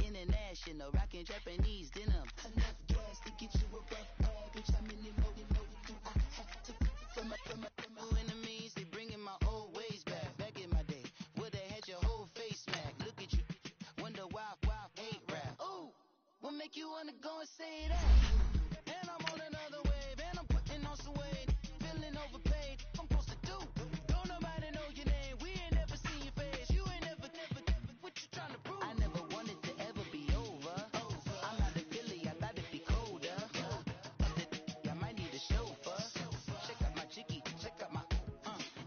International, rockin' Japanese denim. Enough gas to get you a rough bitch. I'm in the mode, I have to from my enemies. They bringing my old ways back. Back in my day, where they had your whole face smacked. Look at you, wonder why hate rap. Ooh, what make you wanna go and say that? And I'm on another wave, and I'm putting on some weight. Feeling overpaid, I'm supposed to do. Don't nobody know your name, we ain't never seen your face. You ain't never, what you trying to prove? I never wanted to ever be over. I'm not a Philly, I thought it'd be colder. I might need a chauffeur. Check out my chicky, check out my,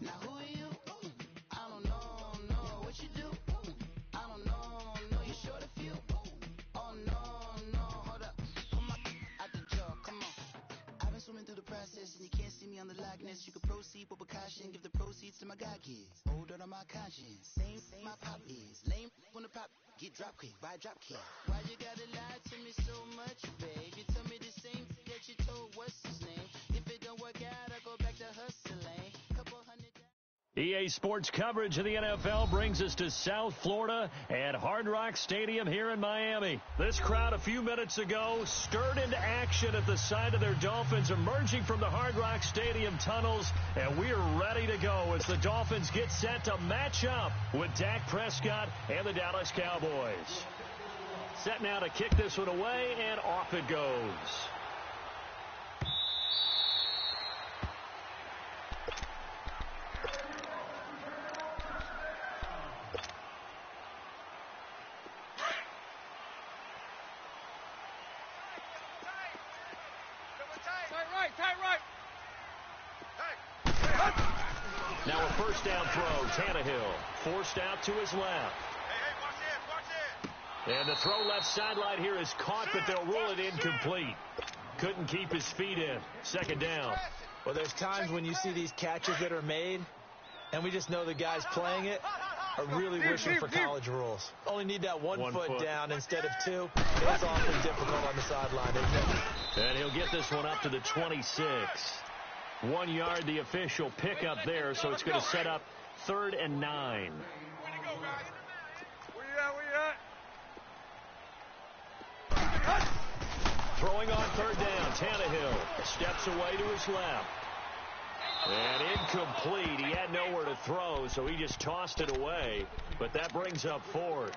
now who are you? I don't know what you do. I don't know, you short a few. Oh no, hold up. Pull my out the jaw, come on. I've been swimming through the process and you can't see me on the Loch Ness. You can proceed with precaution, give the proceeds to my God kids. Hold on my conscience, same my pop is. Lame when the pop get drop kick, buy drop kick. Why you gotta lie to me so much, babe? You tell me the same that you told what's his name. If it don't work out, I go back to hustling. Couple hundred. EA Sports coverage of the NFL brings us to South Florida at Hard Rock Stadium here in Miami. This crowd a few minutes ago stirred into action at the side of their Dolphins emerging from the Hard Rock Stadium tunnels, and we are ready to go as the Dolphins get set to match up with Dak Prescott and the Dallas Cowboys. Set now to kick this one away, and off it goes. Now a first down throw. Tannehill forced out to his left. And the throw left sideline here is caught, but they'll rule it incomplete. Couldn't keep his feet in. Second down. Well, there's times when you see these catches that are made, and we just know the guys playing it are really wishing for college rules. Only need that one foot down instead of two. It's awfully difficult on the sideline, isn't it? And he'll get this one up to the 26. 1 yard, the official pickup there, so it's going to set up 3rd and 9. Where you go, guys? Where you at? Throwing on 3rd down, Tannehill steps away to his left. And incomplete. He had nowhere to throw, so he just tossed it away. But that brings up 4th.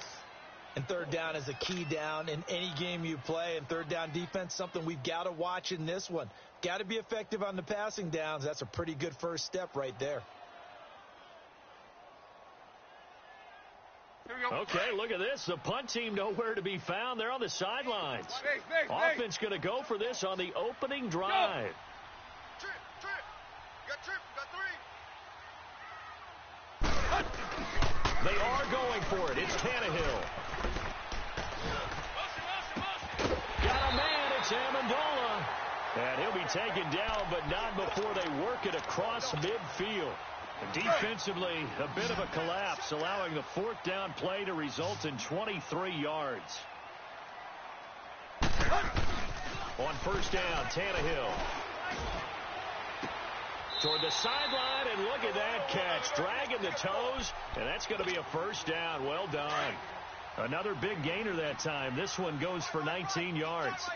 And 3rd down is a key down in any game you play. And 3rd down defense, something we've got to watch in this one. Got to be effective on the passing downs. That's a pretty good first step right there. Okay, look at this. The punt team nowhere to be found. They're on the sidelines. Offense going to go for this on the opening drive. Trip. You got trip. You got 3. They are going for it. It's Tannehill. Got a man. It's Amendola. And he'll be taken down, but not before they work it across midfield. Defensively, a bit of a collapse, allowing the 4th down play to result in 23 yards. On 1st down, Tannehill. Toward the sideline, and look at that catch. Dragging the toes, and that's going to be a 1st down. Well done. Another big gainer that time. This one goes for 19 yards.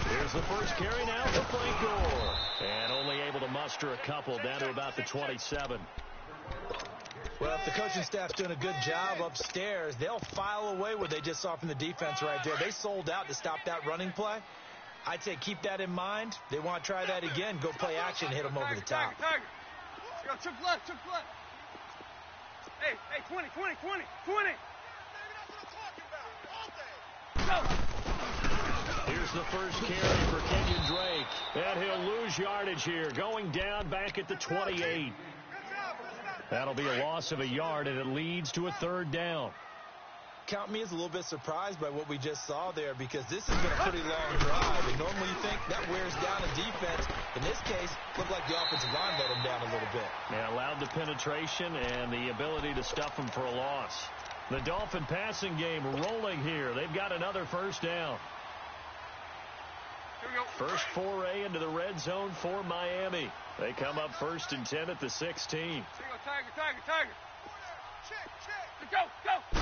Here's the first carry now for Frank Gore. And only able to muster a couple down to about the 27. Well, if the coaching staff's doing a good job upstairs, they'll file away what they just saw from the defense right there. They sold out to stop that running play. I'd say keep that in mind. They want to try that again. Go play action, hit them over the top. Yo, trip left. Hey, 20. Here's the first carry for Kenyon Drake. And he'll lose yardage here, going down back at the 28. That'll be a loss of a yard, and it leads to a 3rd down. Count me as a little bit surprised by what we just saw there, because this has been a pretty long drive. And normally you think that wears down a defense. In this case, looked like the offensive line let them down a little bit. Yeah, allowed the penetration and the ability to stuff them for a loss. The Dolphin passing game rolling here. They've got another 1st down. First foray into the red zone for Miami. They come up 1st and 10 at the 16. Tiger. Go, go.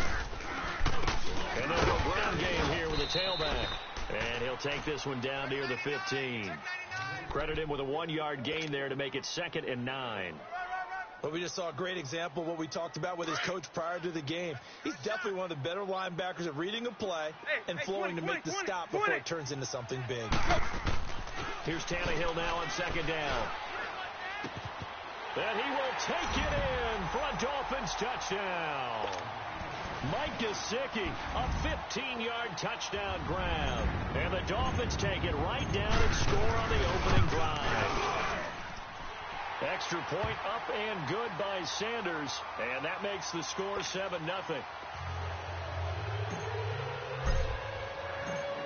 And they'll go ground game here with a tailback. And he'll take this one down near the 15. Credit him with a 1-yard gain there to make it 2nd and 9. But we just saw a great example of what we talked about with his coach prior to the game. He's definitely one of the better linebackers at reading a play and flowing to make the stop before it turns into something big. Here's Tannehill now on 2nd down. And he will take it in for a Dolphins touchdown. Mike Gesicki, a 15-yard touchdown grab. And the Dolphins take it right down and score on the opening drive. Extra point up and good by Sanders. And that makes the score 7-0.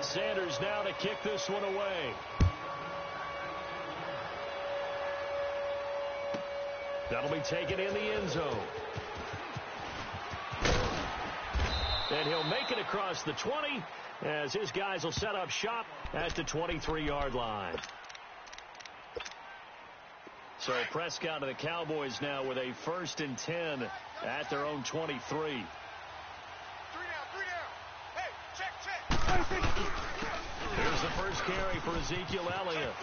Sanders now to kick this one away. That'll be taken in the end zone. And he'll make it across the 20 as his guys will set up shop at the 23-yard line. So Prescott and the Cowboys now with a 1st and 10 at their own 23. 3 down. Hey, check. Here's the first carry for Ezekiel Elliott.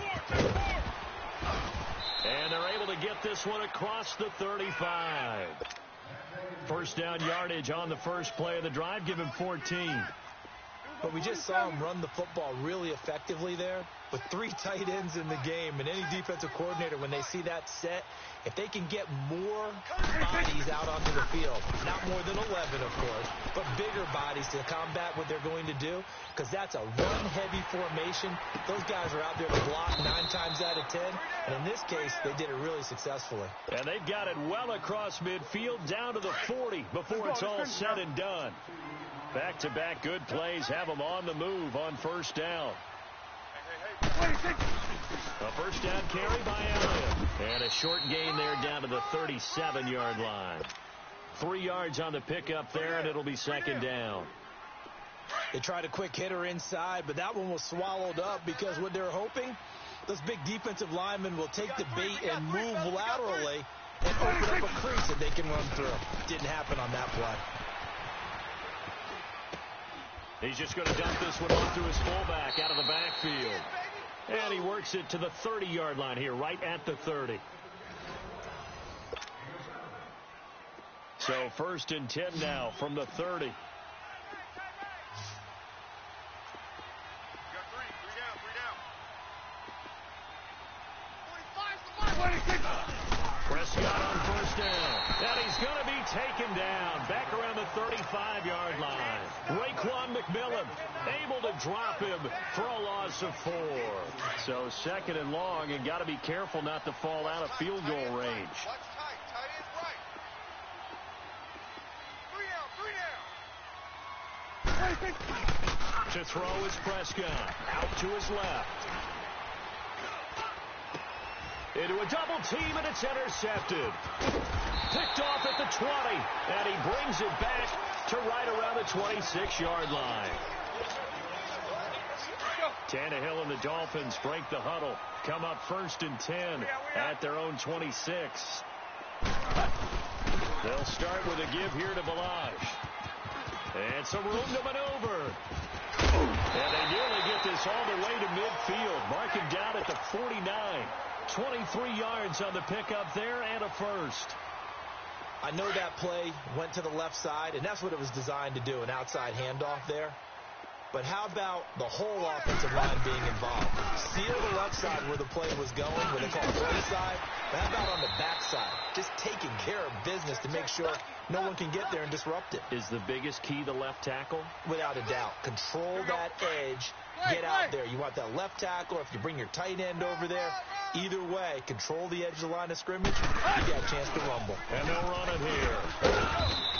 And they're able to get this one across the 35. First down yardage on the first play of the drive. Give him 14. But we just saw him run the football really effectively there with 3 tight ends in the game. And any defensive coordinator, when they see that set, if they can get more bodies out onto the field, not more than 11, of course, but bigger bodies to combat what they're going to do, because that's a run-heavy formation. Those guys are out there to block 9 times out of 10. And in this case, they did it really successfully. And they've got it well across midfield down to the 40 before it's all said and done. Back-to-back good plays have them on the move on first down. A first down carry by Elliott. And a short gain there down to the 37-yard line. 3 yards on the pickup there, and it'll be 2nd down. They tried a quick hitter inside, but that one was swallowed up because what they're hoping, those big defensive linemen will take the bait and move laterally and open up a crease that they can run through. Didn't happen on that play. He's just going to dump this one off to his fullback out of the backfield. And he works it to the 30-yard line here, right at the 30. So 1st and 10 now from the 30. Prescott on first down. And he's going to be taken down back around the 35-yard line. Raekwon McMillan able to drop him for a loss of 4. So 2nd and long, and got to be careful not to fall out of field goal range. To throw is Prescott. Out to his left. Into a double team, and it's intercepted. Picked off at the 20, and he brings it back to right around the 26-yard line. Tannehill and the Dolphins break the huddle. Come up 1st and 10 at their own 26. They'll start with a give here to Balaj. And some room to maneuver. And they nearly get this all the way to midfield. Mark him down at the 49. 23 yards on the pickup there and a first. I know that play went to the left side, and that's what it was designed to do, an outside handoff there. But how about the whole offensive line being involved? Seal the left side where the play was going, where they call it front side. But how about on the back side? Just taking care of business to make sure no one can get there and disrupt it. Is the biggest key the left tackle? Without a doubt. Control that edge. Get out there. You want that left tackle, or if you bring your tight end over there, either way, control the edge of the line of scrimmage. You got a chance to rumble. And they'll run it here.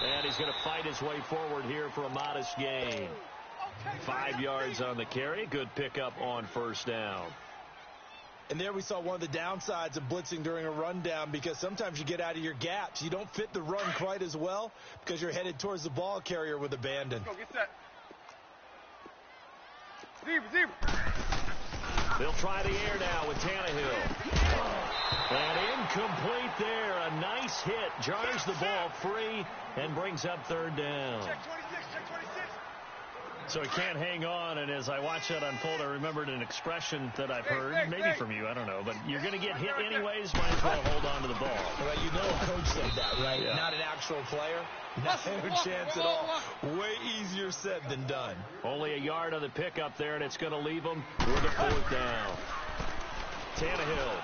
And he's going to fight his way forward here for a modest gain. 5 yards on the carry. Good pickup on first down. And there we saw one of the downsides of blitzing during a rundown, because sometimes you get out of your gaps. You don't fit the run quite as well because you're headed towards the ball carrier with abandon. Go, get that. Zebra. They'll try the air now with Tannehill. And incomplete there. A nice hit. Jars the ball free and brings up third down. Check 26, check 26. So he can't hang on, and as I watch that unfold, I remembered an expression that I've heard, maybe from you, I don't know, but you're going to get hit anyways, might as well hold on to the ball. Well, you know a coach said that, right? Yeah. Not an actual player. Not a chance at all. Way easier said than done. Only a yard on the pickup there, and it's going to leave him with a fourth down. Tannehill.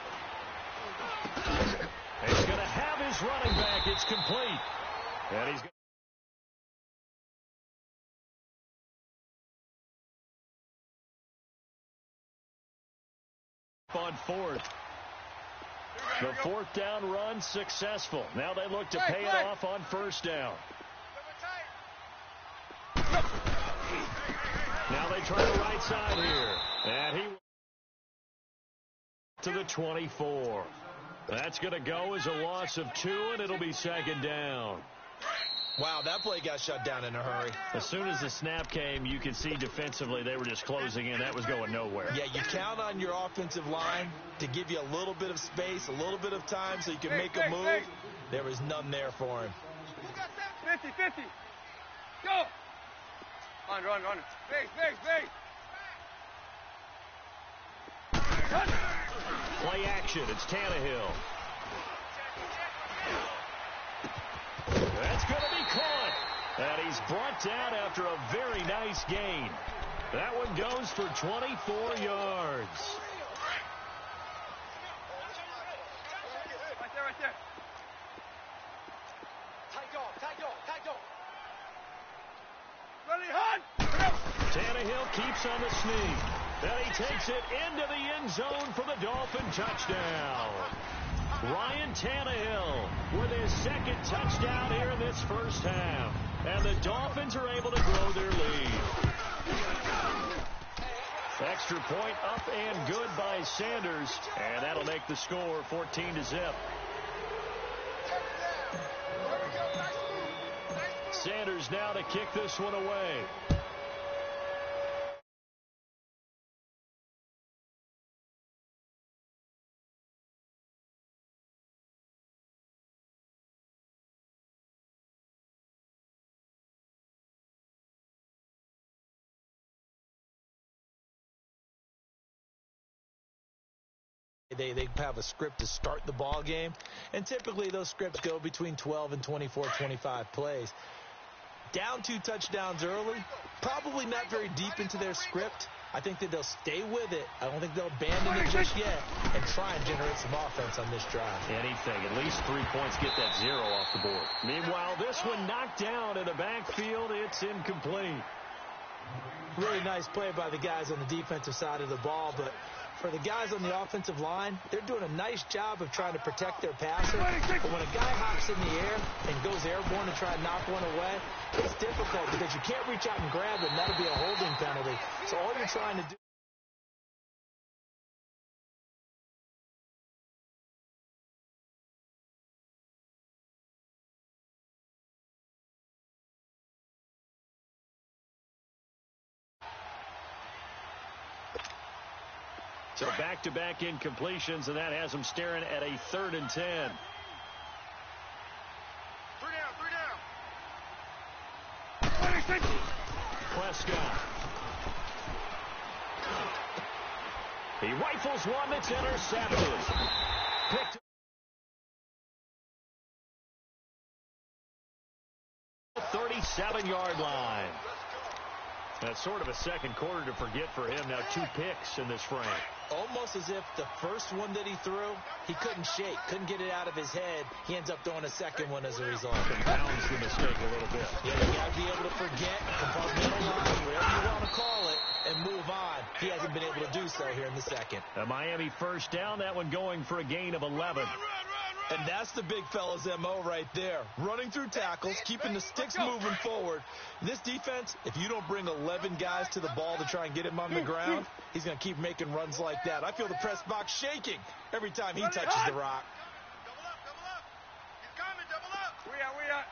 He's going to have his running back. It's complete. And he's on fourth. The fourth down run successful. Now they look to pay it off on first down. Now they try the right side here. And he to the 24. That's going to go as a loss of 2, and it'll be second down. Wow, that play got shut down in a hurry. As soon as the snap came, you could see defensively they were just closing in. That was going nowhere. Yeah, you count on your offensive line to give you a little bit of space, a little bit of time so you can make a move. There was none there for him. 50. Go. Run. Base. Play action. It's Tannehill. That's going to be caught. And he's brought down after a very nice gain. That one goes for 24 yards. Right there. Tight go. Ready, hunt. Tannehill keeps on the sneak. Then he takes it into the end zone for the Dolphin touchdown. Ryan Tannehill with his second touchdown here in this first half. And the Dolphins are able to grow their lead. Extra point up and good by Sanders. And that'll make the score 14-0. Sanders now to kick this one away. They have a script to start the ball game, and typically those scripts go between 12 and 24, 25 plays. Down 2 touchdowns early, probably not very deep into their script. I think that they'll stay with it. I don't think they'll abandon it just yet and try and generate some offense on this drive. Anything. At least 3 points, get that 0 off the board. Meanwhile, this one knocked down in the backfield. It's incomplete. Really nice play by the guys on the defensive side of the ball, but for the guys on the offensive line, they're doing a nice job of trying to protect their passer. But when a guy hops in the air and goes airborne to try and knock one away, it's difficult because you can't reach out and grab it, and that'll be a holding penalty. So all you're trying to do So back-to-back incompletions, and that has them staring at a 3rd and 10. 3 down. Prescott. He rifles one that's intercepted. Picked 37-yard line. That's sort of a second quarter to forget for him. Now 2 picks in this frame. almost as if the first one that he threw, he couldn't shake, couldn't get it out of his head. He ends up throwing a second one as a result. Compounds the mistake a little bit. Yeah, you got to be able to forget, compartmentalize, whatever you want to call it, and move on. He hasn't been able to do so here in the second. A Miami first down, that one going for a gain of 11. And that's the big fella's M.O. right there. Running through tackles, keeping the sticks moving forward. This defense, if you don't bring 11 guys to the ball to try and get him on the ground, he's going to keep making runs like that. I feel the press box shaking every time he touches the rock. Double up. He's coming, double up. We are.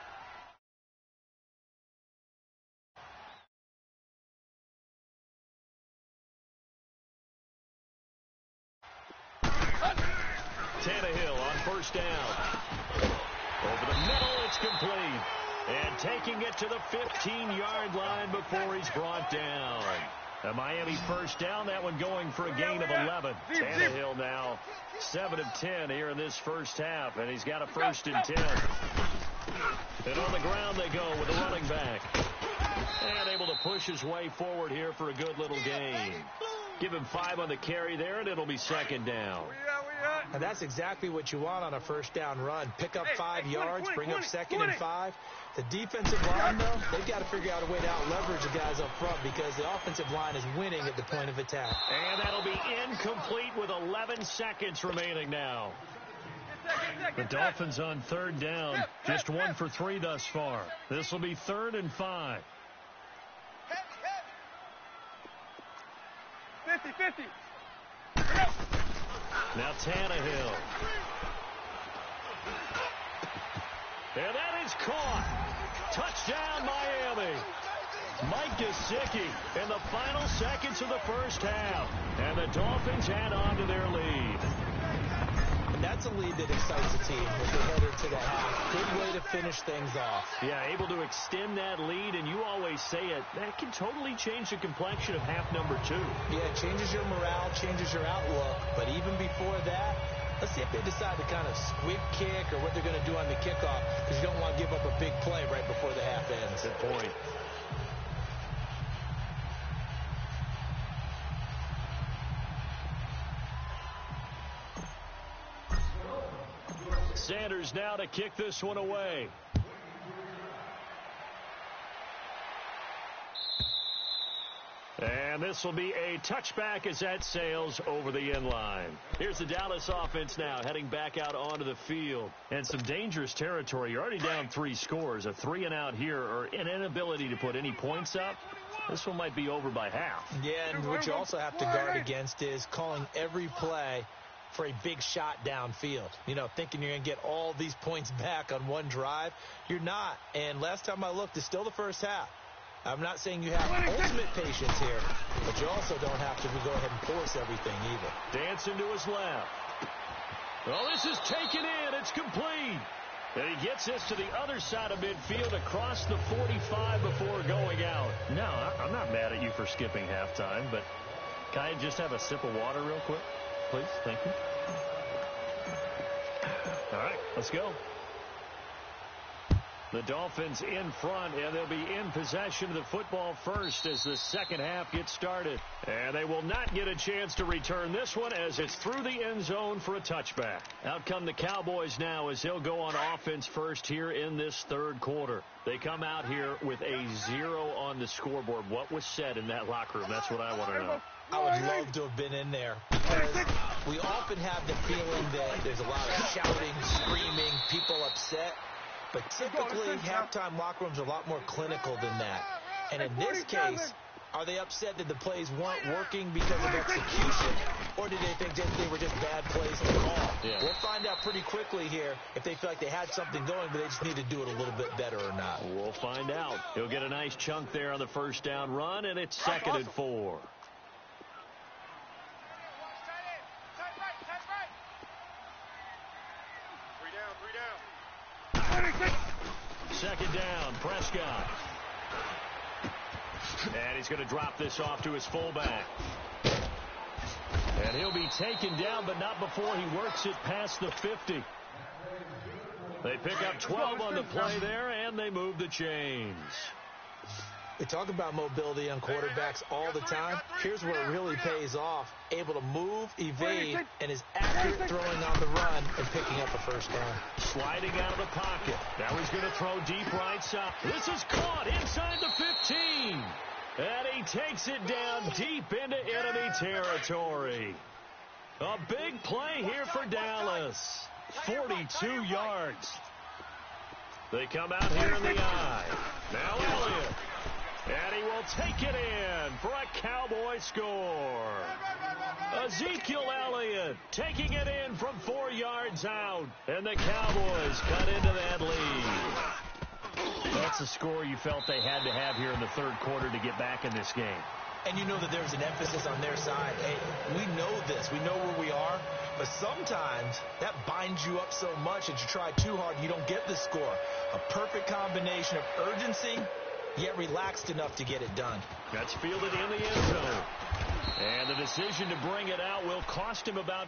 Tannehill on first down. Over the middle, it's complete. And taking it to the 15-yard line before he's brought down. A Miami first down, that one going for a gain of 11. Tannehill now 7 of 10 here in this first half, and he's got a 1st and 10. And on the ground they go with the running back. And able to push his way forward here for a good little gain. Give him 5 on the carry there, and it'll be 2nd down. And that's exactly what you want on a first down run. Pick up 5 yards, bring up 2nd and 5. The defensive line, though, they've got to figure out a way to out-leverage the guys up front because the offensive line is winning at the point of attack. And that'll be incomplete with 11 seconds remaining now. The Dolphins on 3rd down. Just 1 for 3 thus far. This will be 3rd and 5. 50-50. Now Tannehill. And that is caught. Touchdown, Miami. Mike Gesicki in the final seconds of the first half. And the Dolphins add on to their lead. And that's a lead that excites the team as they head into the half. Good way to finish things off. Yeah, able to extend that lead, and you always say it, that can totally change the complexion of half number 2. Yeah, it changes your morale, changes your outlook. But even before that, let's see if they decide to kind of squib kick or what they're going to do on the kickoff, because you don't want to give up a big play right before the half ends. Good point. Sanders now to kick this one away. And this will be a touchback as that sails over the end line. Here's the Dallas offense now heading back out onto the field. And some dangerous territory. You're already down 3 scores. A 3-and-out here or an inability to put any points up. This one might be over by half. Yeah, and what you also have to guard against is calling every play for a big shot downfield. You know, thinking you're going to get all these points back on one drive. You're not. And last time I looked, it's still the first half. I'm not saying you have ultimate patience here, but you also don't have to go ahead and force everything either. Dancing to his left. Well, this is taken in. It's complete. And he gets this to the other side of midfield across the 45 before going out. No, I'm not mad at you for skipping halftime, but can I just have a sip of water real quick? Please, thank you. All right, let's go. The Dolphins in front, and they'll be in possession of the football first as the second half gets started. And they will not get a chance to return this one as it's through the end zone for a touchback. Out come the Cowboys now as they'll go on offense first here in this third quarter. They come out here with a 0 on the scoreboard. What was said in that locker room? That's what I want to know. I would love to have been in there because we often have the feeling that there's a lot of shouting, screaming, people upset. But typically, halftime locker rooms are a lot more clinical than that. And in this case, are they upset that the plays weren't working because of execution? Or did they think that they were just bad plays to call? Yeah. We'll find out pretty quickly here if they feel like they had something going, but they just need to do it a little bit better or not. We'll find out. He'll get a nice chunk there on the first down run, and it's 2nd and 4. Second down, Prescott. And he's going to drop this off to his fullback. And he'll be taken down, but not before he works it past the 50. They pick up 12 on the play there, and they move the chains. They talk about mobility on quarterbacks all the time. Here's where it really pays off. Able to move, evade, and is accurate throwing on the run and picking up a first down. Sliding out of the pocket. Now he's going to throw deep right side. This is caught inside the 15. And he takes it down deep into enemy territory. A big play here for Dallas. 42 yards. They come out here in the eye. Now Elliott. And he will take it in for a Cowboy score. Ezekiel Elliott taking it in from 4 yards out. And the Cowboys cut into that lead. That's a score you felt they had to have here in the third quarter to get back in this game. And you know that there's an emphasis on their side. Hey, we know this. We know where we are. But sometimes that binds you up so much that you try too hard and you don't get the score. A perfect combination of urgency, yet relaxed enough to get it done. That's fielded in the end zone. And the decision to bring it out will cost him about...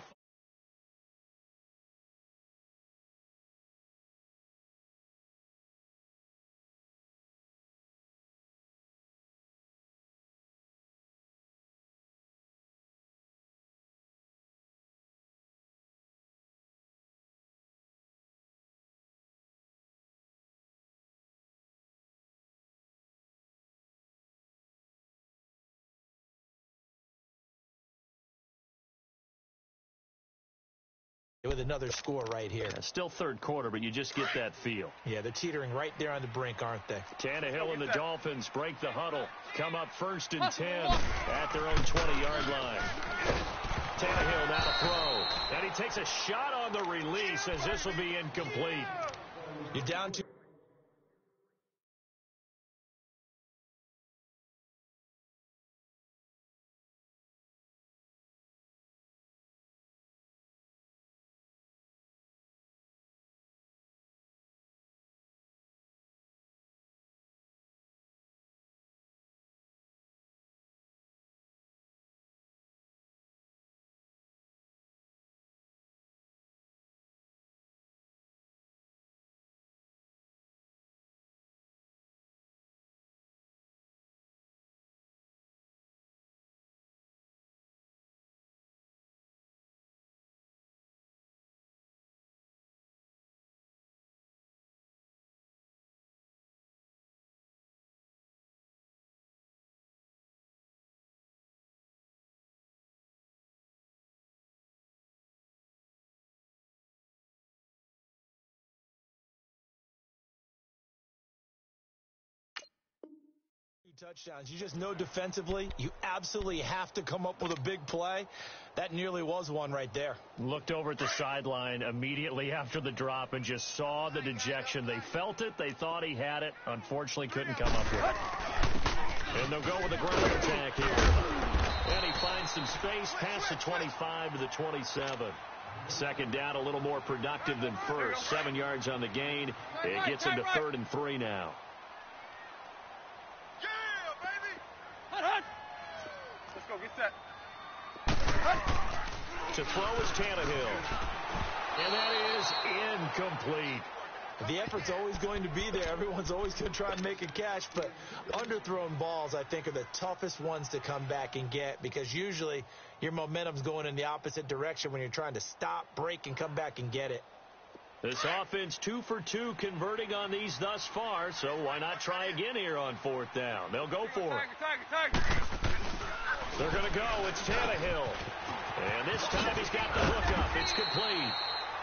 With another score right here. Yeah, still third quarter, but you just get that feel. Yeah, they're teetering right there on the brink, aren't they? Tannehill and the Dolphins break the huddle. Come up 1st and 10 at their own 20-yard line. Tannehill now to throw. And he takes a shot on the release as this will be incomplete. You're down to... touchdowns. You just know defensively, you absolutely have to come up with a big play. That nearly was one right there. Looked over at the sideline immediately after the drop and just saw the dejection. They felt it. They thought he had it. Unfortunately, couldn't come up with it. And they'll go with a ground attack here. And he finds some space past the 25 to the 27. Second down, a little more productive than first. 7 yards on the gain. It gets him to 3rd and 3 now. Let's go, get set. To throw is Tannehill. And that is incomplete. The effort's always going to be there. Everyone's always going to try and make a catch, but underthrown balls, I think, are the toughest ones to come back and get because usually your momentum's going in the opposite direction when you're trying to stop, break, and come back and get it. This offense 2 for 2 converting on these thus far, so why not try again here on 4th down? They'll go for it. They're going to go. It's Tannehill. And this time he's got the hook up. It's complete.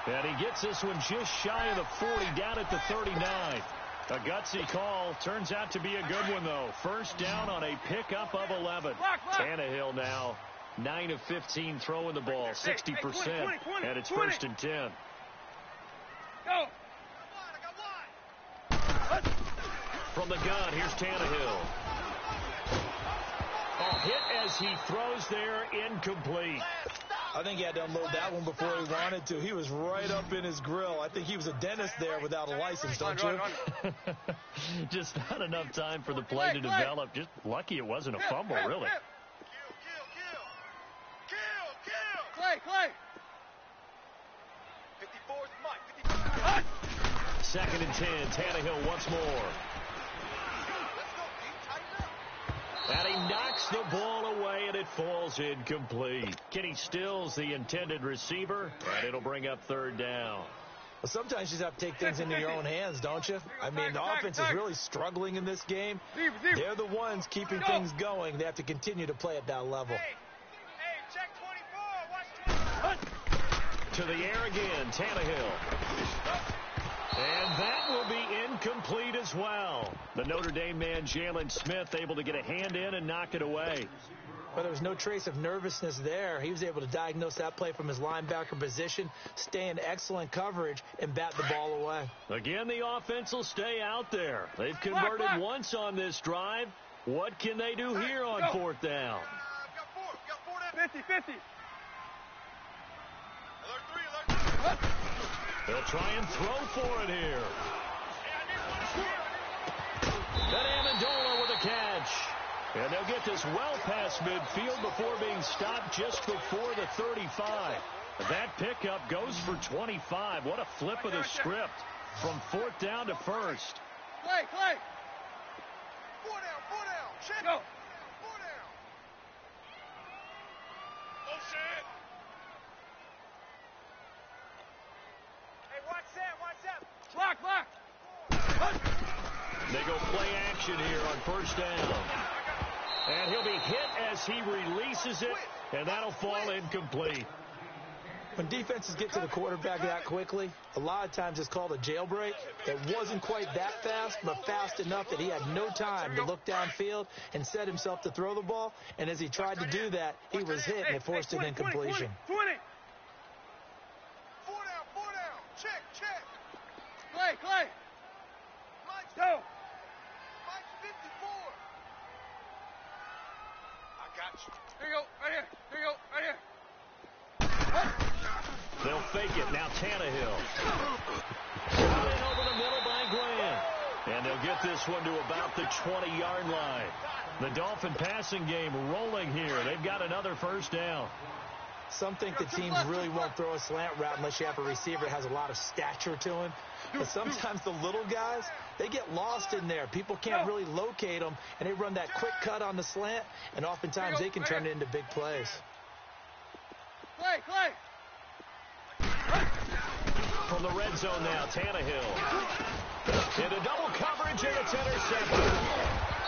And he gets this one just shy of the 40 down at the 39. A gutsy call. Turns out to be a good one, though. 1st down on a pickup of 11. Tannehill now 9 of 15 throwing the ball, 60%. And it's 1st and 10. Go. From the gun, here's Tannehill. Hit as he throws there, incomplete. I think he had to unload that one before he wanted to. He was right up in his grill. I think he was a dentist there without a license, don't you? Just not enough time for the play to develop. Just lucky it wasn't a fumble, really. Clay. 54's Mike. 2nd and 10. Tannehill once more. And he knocks the ball away, and it falls incomplete. Kenny Stills, the intended receiver, and it'll bring up 3rd down. Well, sometimes you just have to take things into your own hands, don't you? I mean, the offense is really struggling in this game. They're the ones keeping things going. They have to continue to play at that level. Hey, check 24. Watch 24. To the air again, Tannehill. And that will be incomplete as well. The Notre Dame man, Jalen Smith, able to get a hand in and knock it away. Well, there was no trace of nervousness there. He was able to diagnose that play from his linebacker position, stay in excellent coverage, and bat the ball away. Again, the offense will stay out there. They've converted once on this drive. What can they do here on 4th down? Got 4 there. 50. They'll try and throw for it here. And Amendola with a catch. And they'll get this well past midfield before being stopped just before the 35. That pickup goes for 25. What a flip of the script from 4th down to 1st. Clay. 4 down. Check. Go. 4 down. Motion. Hey, watch that. Block. They go play action here on 1st down. And he'll be hit as he releases it, and that'll fall incomplete. When defenses get to the quarterback that quickly, a lot of times it's called a jailbreak. It wasn't quite that fast, but fast enough that he had no time to look downfield and set himself to throw the ball. And as he tried to do that, he was hit, and it forced an incompletion. 20. 4 down. Check. Clay. Mike's go. Mike's 54. I got you. Here you go. Right here. They'll fake it. Now Tannehill. Shot in over the middle by Grant. And they'll get this one to about the 20-yard line. The Dolphin passing game rolling here. They've got another 1st down. Some think the teams really won't throw a slant route unless you have a receiver that has a lot of stature to him. But sometimes the little guys, they get lost in there. People can't really locate them, and they run that quick cut on the slant, and oftentimes they can turn it into big plays. Clay. From the red zone now, Tannehill. Into double coverage, and it's intercepted.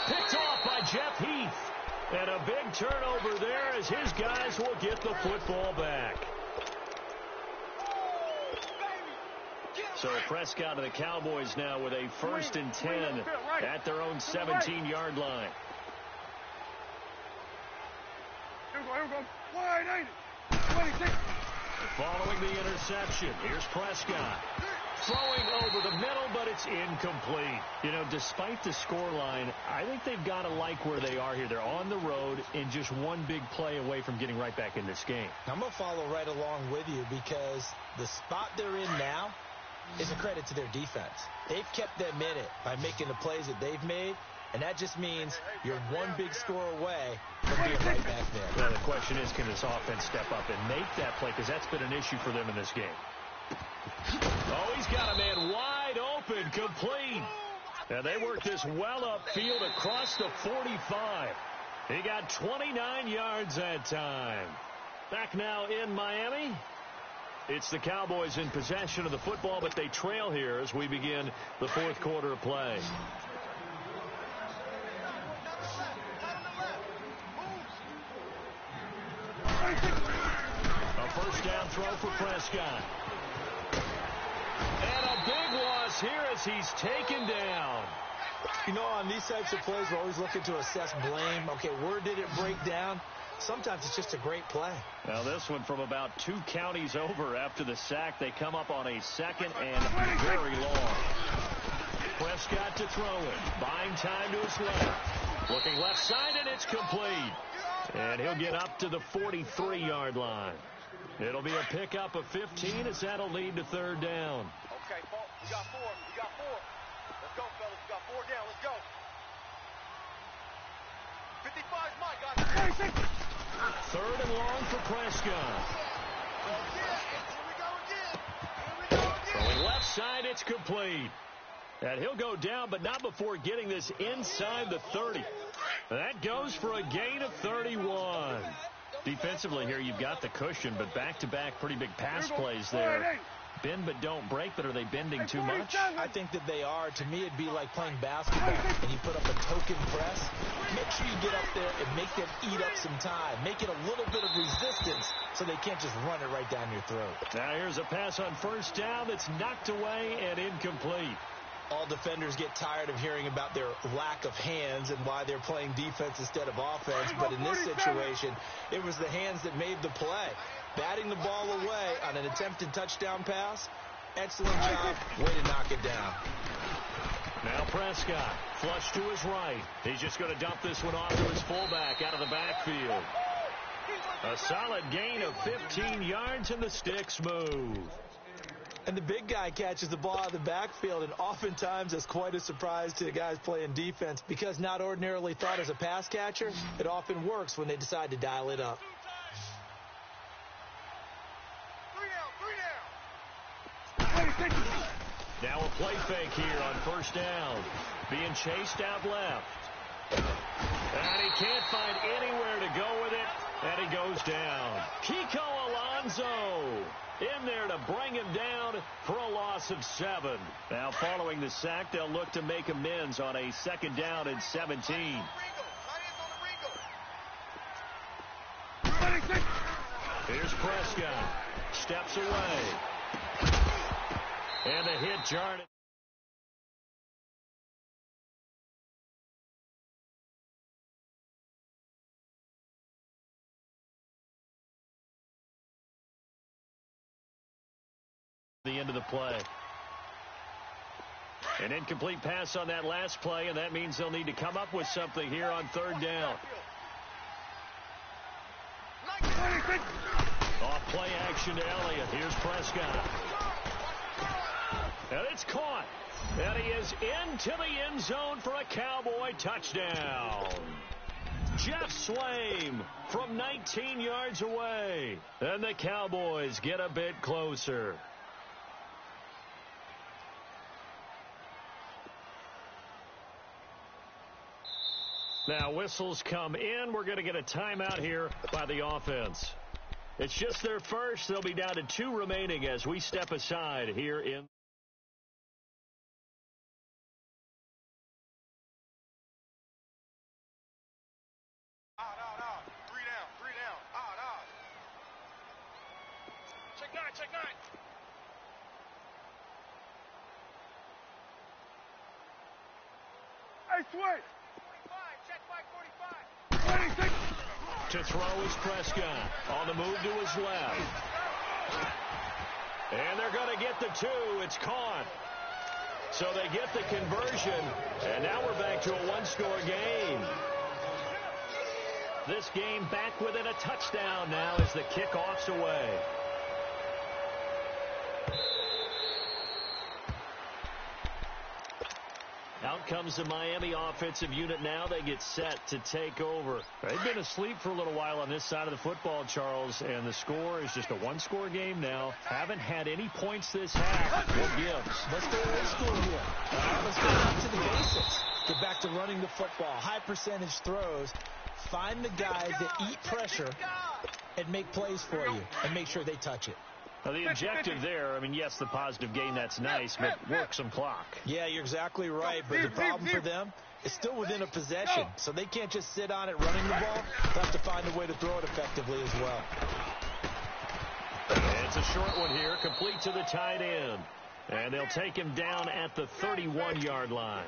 Picked off by Jeff Heath. And a big turnover there as his guys will get the football back. So Prescott and the Cowboys now with a 1st and 10 at their own 17-yard line. Here we go. Wide 80. 26. Following the interception, here's Prescott. Throwing over the middle, but it's incomplete. You know, despite the scoreline, I think they've got to like where they are here. They're on the road and just one big play away from getting right back in this game. I'm going to follow right along with you because the spot they're in now is a credit to their defense. They've kept them in it by making the plays that they've made, and that just means you're one big score away from being right back there. Well, the question is, can this offense step up and make that play? Because that's been an issue for them in this game. Oh, he's got a man wide open, complete. And they work this well upfield across the 45. He got 29 yards that time. Back now in Miami. It's the Cowboys in possession of the football, but they trail here as we begin the 4th quarter of play. A 1st down throw for Prescott. And a big loss here as he's taken down. You know, on these types of plays, we're always looking to assess blame. Okay, where did it break down? Sometimes it's just a great play. Now this one from about 2 counties over after the sack. They come up on a 2nd and very long. Prescott to throw it. Buying time to his left. Looking left side, and it's complete. And he'll get up to the 43-yard line. It'll be a pickup of 15 as that'll lead to 3rd down. Okay, we got 4. Let's go, fellas. We got 4 down. Let's go. 55's Mike, guys. 3rd and long for Prescott. Here we go again. Going left side, it's complete. And he'll go down, but not before getting this inside the 30. That goes for a gain of 31. Defensively here, you've got the cushion, but back-to-back pretty big pass plays there. Bend but don't break, but are they bending too much? I think that they are. To me, it'd be like playing basketball, and you put up a token press. Make sure you get up there and make them eat up some time. Make it a little bit of resistance so they can't just run it right down your throat. Now here's a pass on 1st down that's knocked away and incomplete. All defenders get tired of hearing about their lack of hands and why they're playing defense instead of offense. But in this situation, it was the hands that made the play. Batting the ball away on an attempted touchdown pass. Excellent job. Way to knock it down. Now Prescott, flush to his right. He's just going to dump this one off to his fullback out of the backfield. A solid gain of 15 yards, and the sticks move. And the big guy catches the ball out of the backfield, and oftentimes that's quite a surprise to the guys playing defense because not ordinarily thought as a pass catcher, it often works when they decide to dial it up. Now a play fake here on first down. Being chased out left. And he can't find anywhere to go with it, and he goes down. Kiko Alonso in there to bring him down for a loss of 7. Now following the sack, they'll look to make amends on a 2nd down and 17. Here's Prescott. Steps away. And the hit jarred it. The end of the play. An incomplete pass on that last play, and that means they'll need to come up with something here on 3rd down. Off play action to Elliott. Here's Prescott. And it's caught. And he is into the end zone for a Cowboy touchdown. Jeff Swaim from 19 yards away. And the Cowboys get a bit closer. Now whistles come in. We're going to get a timeout here by the offense. It's just their first. They'll be down to 2 remaining as we step aside here in. Check 9. Hey, switch. 45. Check 545. 26. To throw is Prescott. On the move to his left. And they're going to get the 2. It's caught. So they get the conversion. And now we're back to a 1-score game. This game back within a touchdown now as the kickoff's away. Out comes the Miami offensive unit now. They get set to take over. They've been asleep for a little while on this side of the football, Charles, and the score is just a 1-score game now. Haven't had any points this half. What gives? Let's go old school here. Let's go back to the basics. Get back to running the football. High percentage throws. Find the guys that eat pressure and make plays for you and make sure they touch it. Well, the objective there, I mean, yes, the positive gain, that's nice, but work some clock. Yeah, you're exactly right, but the problem for them is still within a possession, so they can't just sit on it running the ball. They'll have to find a way to throw it effectively as well. It's a short one here, complete to the tight end, and they'll take him down at the 31-yard line.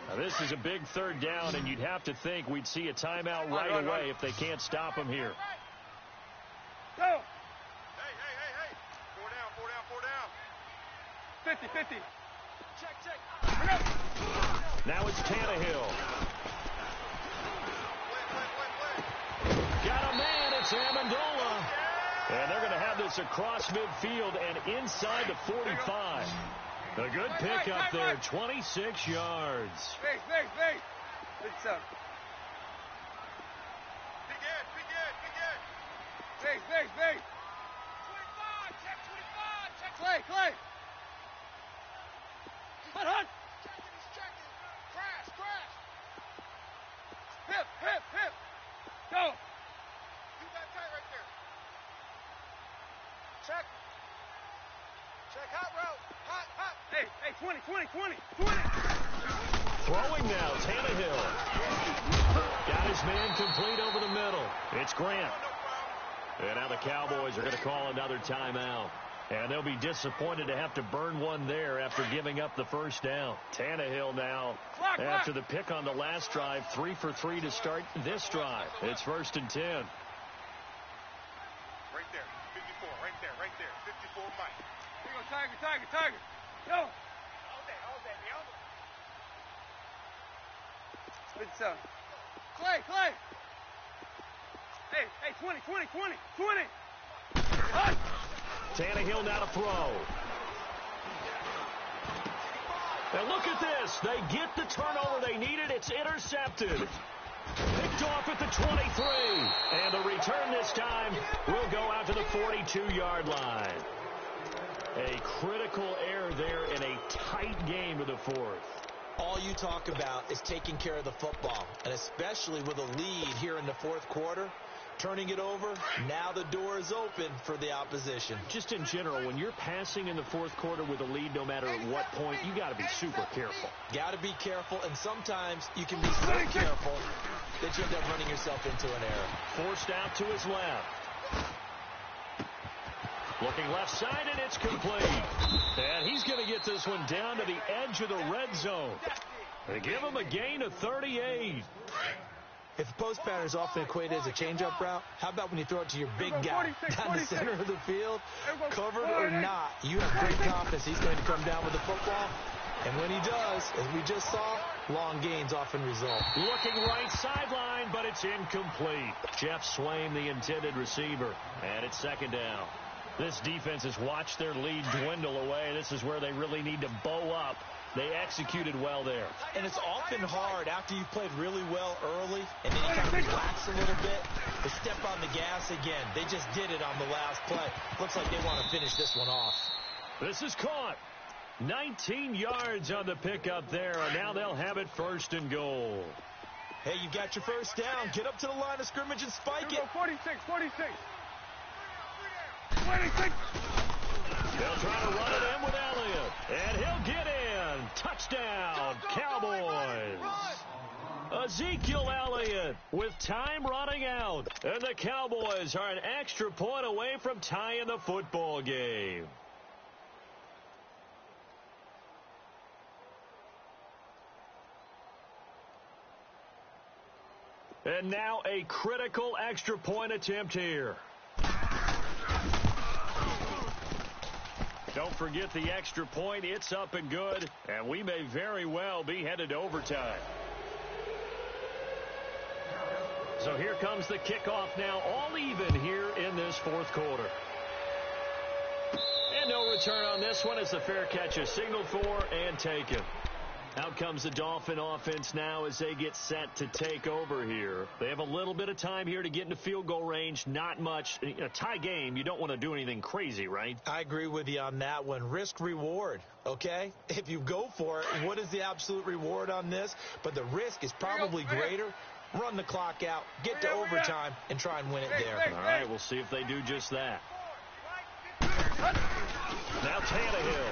Now, this is a big 3rd down, and you'd have to think we'd see a timeout right away if they can't stop him here. Go! 50. Check. Now it's Tannehill. Got a man. It's Amendola. And they're going to have this across midfield and inside the 45. A good pickup there, 26 yards. Big. Good stuff. Big in. 25. Check 25. Check Clay. Hunt. Checking. Crash. Hip. Go. Keep that tight right there. Check hot route. Hot. Hey, 20. Throwing now, Tannehill. Got his man complete over the middle. It's Grant. And now the Cowboys are going to call another timeout. And they'll be disappointed to have to burn one there after giving up the 1st down. Tannehill now, after the pick on the last drive, 3 for 3 to start this drive. It's 1st and 10. Right there. 54. Right there. 54 Mike. Here you go, Tiger. Go. All day. Good stuff. Clay. Hey, 20. Tannehill now to throw. And look at this. They get the turnover they needed. It's intercepted. Picked off at the 23. And the return this time will go out to the 42-yard line. A critical error there in a tight game to the fourth. All you talk about is taking care of the football, and especially with a lead here in the fourth quarter. Turning it over, now the door is open for the opposition. Just in general, when you're passing in the fourth quarter with a lead, no matter at what point, you got to be super careful. Got to be careful, and sometimes you can be so careful that you end up running yourself into an error. Forced out to his left. Looking left side, and it's complete. And he's going to get this one down to the edge of the red zone. They give him a gain of 38. If the post pattern is often equated as a change-up route, how about when you throw it to your big guy down the center of the field? Covered or not, you have great confidence he's going to come down with the football. And when he does, as we just saw, long gains often result. Looking right sideline, but it's incomplete. Jeff Swain, the intended receiver. And it's second down. This defense has watched their lead dwindle away. This is where they really need to bow up. They executed well there. And it's often hard after you've played really well early and then you kind of relax a little bit to step on the gas again. They just did it on the last play. Looks like they want to finish this one off. This is caught. 19 yards on the pickup there, and now they'll have it first and goal. Hey, you got your first down. Get up to the line of scrimmage and spike it. 46. They'll try to run it in with Elliott, and he'll get in. Touchdown, Cowboys. Ezekiel Elliott with time running out, and the Cowboys are an extra point away from tying the football game. And now a critical extra point attempt here. Don't forget the extra point. It's up and good, and we may very well be headed to overtime. So here comes the kickoff now, all even here in this fourth quarter. And no return on this one as the fair catch is signaled for and taken. Out comes the Dolphin offense now as they get set to take over here. They have a little bit of time here to get into field goal range. Not much. In a tie game, you don't want to do anything crazy, right? I agree with you on that one. Risk reward, okay? If you go for it, what is the absolute reward on this? But the risk is probably greater. Run the clock out, get to overtime, and try and win it there. All right, we'll see if they do just that. Now Tannehill.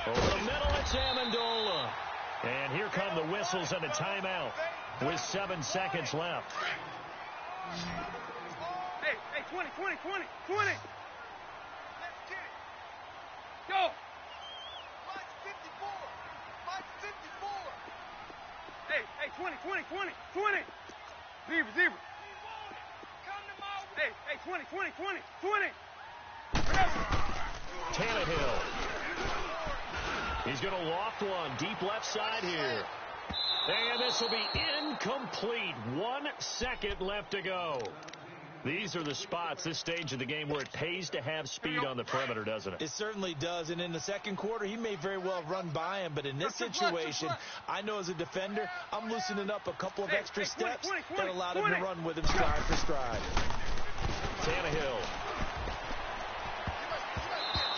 Over the middle, it's Amendola. And here come the whistles and a timeout with 7 seconds left. Hey, 20. Let's get it. Go. Mike's 54. Hey, 20. Zebra. Hey, 20. Tannehill. He's going to loft one deep left side here. And this will be incomplete. 1 second left to go. These are the spots, this stage of the game, where it pays to have speed on the perimeter, doesn't it? It certainly does. And in the second quarter, he may very well run by him. But in this situation, I know as a defender, I'm loosening up a couple of extra steps that allowed him to run with him stride for stride. Tannehill.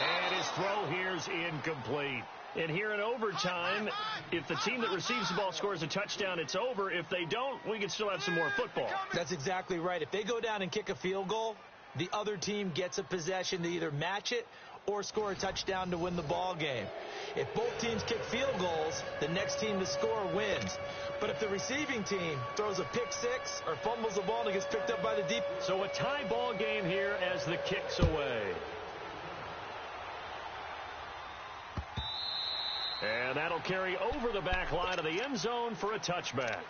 And his throw here's incomplete. And here in overtime, if the team that receives the ball scores a touchdown, it's over. If they don't, we can still have some more football. That's exactly right. If they go down and kick a field goal, the other team gets a possession to either match it or score a touchdown to win the ball game. If both teams kick field goals, the next team to score wins. But if the receiving team throws a pick six or fumbles the ball and it gets picked up by the deep. So a tie ball game here as the kick's away. And that'll carry over the back line of the end zone for a touchback.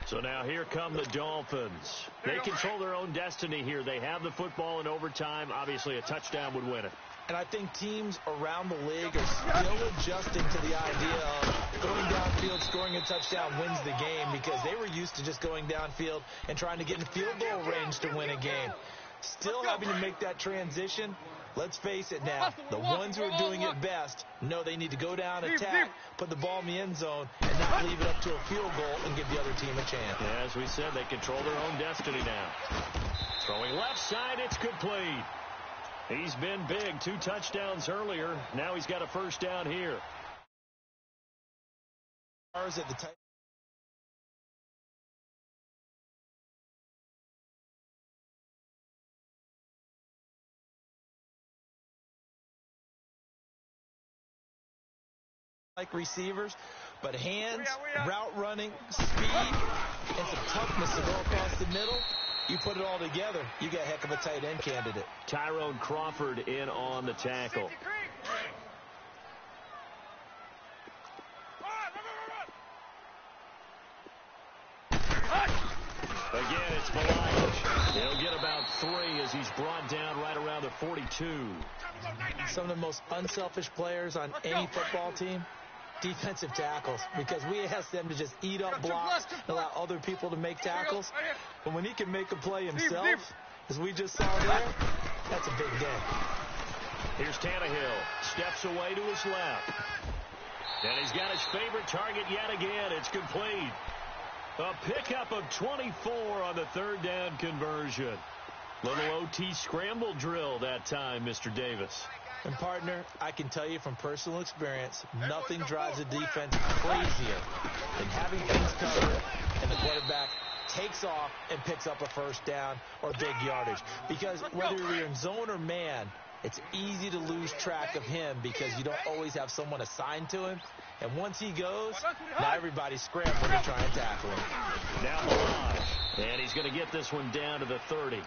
So now here come the Dolphins. They control their own destiny here. They have the football in overtime. Obviously, a touchdown would win it. And I think teams around the league are still adjusting to the idea of going downfield, scoring a touchdown wins the game, because they were used to just going downfield and trying to get in field goal range to win a game. Still having to make that transition, Let's face it now, the ones who are doing it best know they need to go down, attack, put the ball in the end zone, and not leave it up to a field goal and give the other team a chance. Yeah, as we said, they control their own destiny now. Throwing left side, it's complete. He's been big, 2 touchdowns earlier. Now he's got a first down here. At the tight like receivers, but hands, route running, speed, and some toughness to go across the middle. You put it all together, you got a heck of a tight end candidate. Tyrone Crawford in on the tackle. Again, it's Belichick. He'll get about 3 as he's brought down right around the 42. Some of the most unselfish players on any football team, defensive tackles, because we ask them to just eat up blocks and allow other people to make tackles. But when he can make a play himself, as we just saw there, that's a big day. Here's Tannehill. Steps away to his left. And he's got his favorite target yet again. It's complete. A pickup of 24 on the third down conversion. Little OT scramble drill that time, Mr. Davis. And, partner, I can tell you from personal experience, nothing drives a defense crazier than having things covered and the quarterback takes off and picks up a first down or big yardage. Because whether you're in zone or man, it's easy to lose track of him because you don't always have someone assigned to him. And once he goes, now everybody's scrambling to try and tackle him. Now Mirage. And he's going to get this one down to the 30.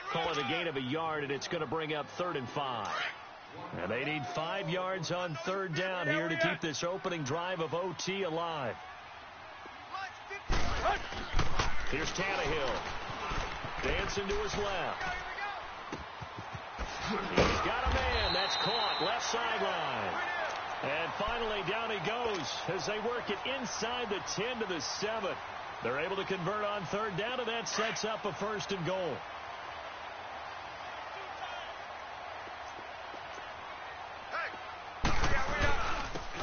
Call it a gain of a yard, and it's going to bring up 3rd and 5. And they need 5 yards on third down here to keep this opening drive of OT alive. Here's Tannehill. Dancing to his left. He's got a man. That's caught. Left sideline. And finally, down he goes as they work it inside the 10 to the 7. They're able to convert on third down, and that sets up a 1st and goal.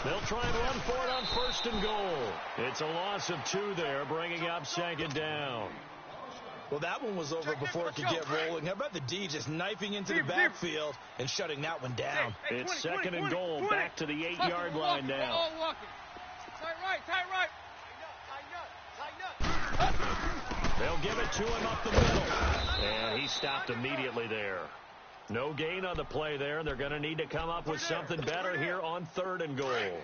They'll try and run for it on 1st and goal. It's a loss of 2 there, bringing up 2nd down. Well, that one was over before it could get rolling. How about the D just knifing into the backfield and shutting that one down? It's 2nd and goal, back to the 8-yard line now. Tight right. They'll give it to him up the middle. And he stopped immediately there. No gain on the play there, and they're going to need to come up with something better here on 3rd and goal.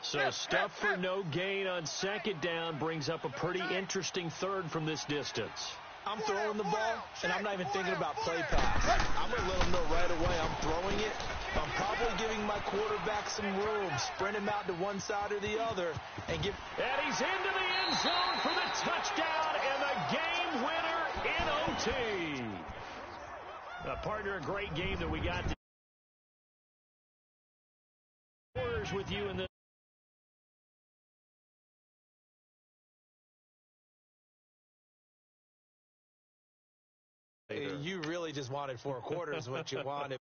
So stuff for no gain on 2nd down brings up a pretty interesting 3rd from this distance. I'm throwing the ball, and I'm not even thinking about play pass. I'm going to let them know right away I'm throwing it. I'm probably giving my quarterback some room, sprint him out to one side or the other, and give. And he's into the end zone for the touchdown and the game winner in OT. Partner, a great game that we got with you in the You really just wanted 4 quarters, what you wanted.